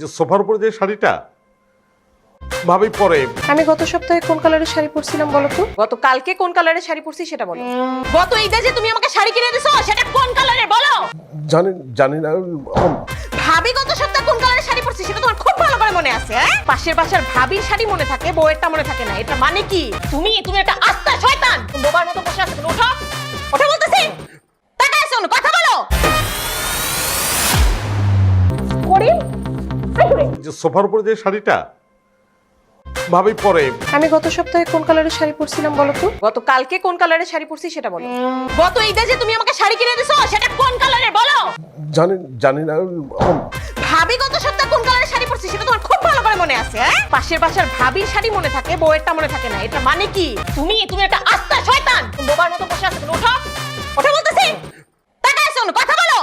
যে সোফার উপরে যে শাড়িটা ভাবি পরে। আমি গত সপ্তাহে কোন কালারের শাড়ি পরছিলাম বলো তো? গতকালকে কোন কালারের শাড়ি পরছি সেটা বলো। গত ঈদে যে তুমি আমাকে শাড়ি কিনে দিছো সেটা কোন কালারের বলো? জানি না। ভাবি গত সপ্তাহে কোন কালারের শাড়ি পরছি সেটা তোমার খুব ভালো করে মনে আছে। হ্যাঁ, পাশের বাসার ভাবির শাড়ি মনে থাকে, বউয়েরটা মনে থাকে না। এটা মানে কি? তুমি একটা আস্তা শয়তান। বোবার মতো বসে আছো। ওঠো ওঠো বলতেছি। তাকায় শোনো, কথা বলো। করিম, যে সোফার উপরে যে শাড়িটা ভাবি পরে। আমি গত সপ্তাহে কোন কালারের শাড়ি পরছিলাম বলো তো? গতকালকে কোন কালারের শাড়ি পরছি সেটা বলো। গত ঈদে যে তুমি আমাকে শাড়ি কিনে দিছো সেটা কোন কালারের বলো? জানি না। ভাবি গত সপ্তাহে কোন কালারের শাড়ি পরছি সেটা তোমার খুব ভালো করে মনে আছে। হ্যাঁ, পাশের বাসার ভাবির শাড়ি মনে থাকে, বউয়েরটা মনে থাকে না। এটা মানে কি? তুমি একটা আস্তা শয়তান। বোবার মতো বসে আছো। ওঠো ওঠো বলতেছি। তাকায় শোনো, কথা বলো।